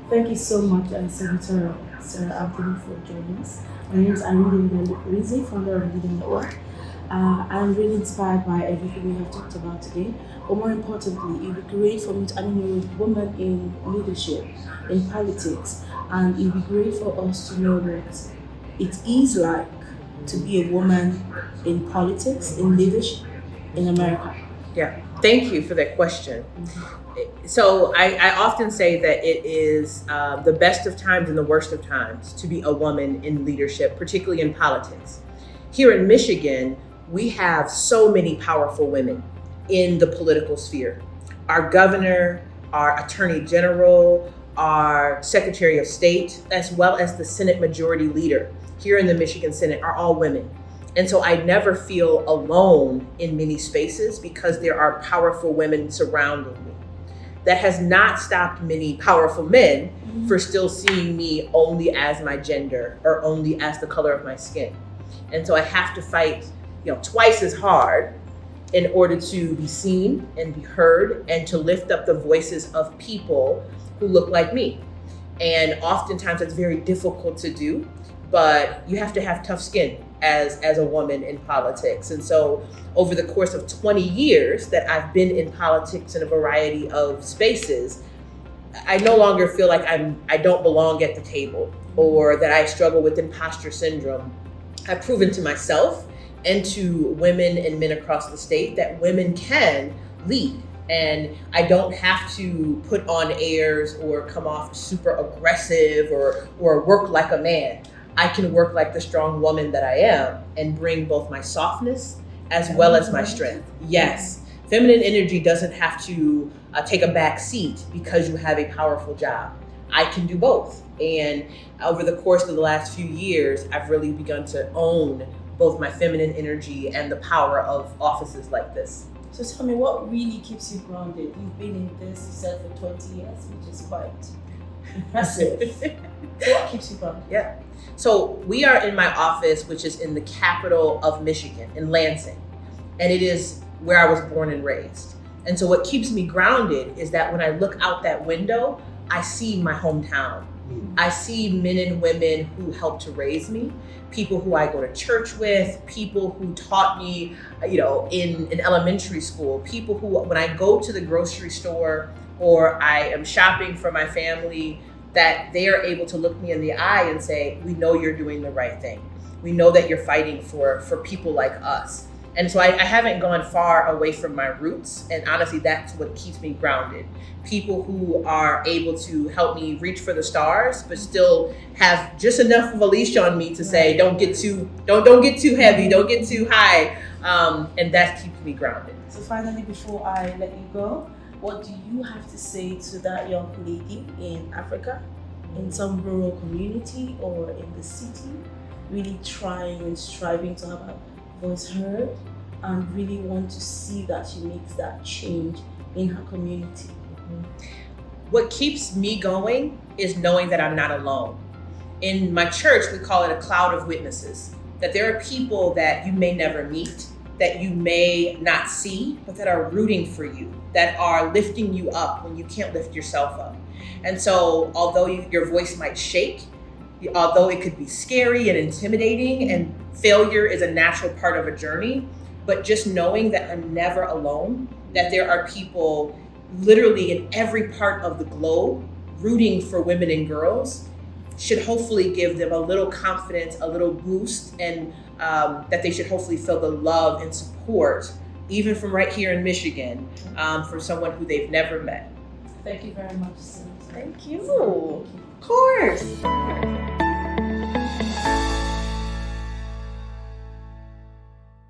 Thank you so much, Sen Sarah Anthony, for joining us. My name is Irene, David-Arinze, founder of LIDA Network. I'm really inspired by everything we have talked about today. But more importantly, it would be great for me to animate women in leadership, in politics, and it would be great for us to know what it is like to be a woman in politics, in leadership in America. Yeah, thank you for that question. So I often say that it is the best of times and the worst of times to be a woman in leadership, particularly in politics. Here in Michigan, we have so many powerful women in the political sphere. Our governor, our attorney general, our secretary of state, as well as the Senate majority leader here in the Michigan Senate are all women. And so I never feel alone in many spaces because there are powerful women surrounding me. That has not stopped many powerful men for still seeing me only as my gender or only as the color of my skin. And so I have to fight, twice as hard in order to be seen and be heard and to lift up the voices of people who look like me. And oftentimes it's very difficult to do, but you have to have tough skin as a woman in politics. And so over the course of 20 years that I've been in politics in a variety of spaces, I no longer feel like I don't belong at the table or that I struggle with imposter syndrome. I've proven to myself and to women and men across the state that women can lead. And I don't have to put on airs or come off super aggressive or work like a man. I can work like the strong woman that I am and bring both my softness as well as my strength. Yes, feminine energy doesn't have to take a back seat because you have a powerful job. I can do both. And over the course of the last few years, I've really begun to own both my feminine energy and the power of offices like this. So tell me, what really keeps you grounded? You've been in this, you said, for 20 years, which is quite impressive. So what keeps you grounded? Yeah. So we are in my office, which is in the capital of Michigan, in Lansing. And it is where I was born and raised. And so what keeps me grounded is that when I look out that window, I see my hometown. I see men and women who helped to raise me, people who I go to church with, people who taught me, in elementary school, people who, when I go to the grocery store or I am shopping for my family, that they are able to look me in the eye and say, we know you're doing the right thing. We know that you're fighting for people like us. And so I haven't gone far away from my roots. And honestly, that's what keeps me grounded. People who are able to help me reach for the stars, but still have just enough of a leash on me to say, don't get too heavy, don't get too high. And that keeps me grounded. So finally, before I let you go, what do you have to say to that young lady in Africa, in some rural community or in the city, really trying and striving to have a voice heard and really want to see that she makes that change in her community? What keeps me going is knowing that I'm not alone. In my church, we call it a cloud of witnesses, that there are people that you may never meet, that you may not see, but that are rooting for you, that are lifting you up when you can't lift yourself up. And so although your voice might shake, although it could be scary and intimidating, and failure is a natural part of a journey, but just knowing that I'm never alone, that there are people literally in every part of the globe rooting for women and girls should hopefully give them a little confidence, a little boost, and that they should hopefully feel the love and support, even from right here in Michigan, from someone who they've never met. Thank you very much, Sen. Thank you. Of course.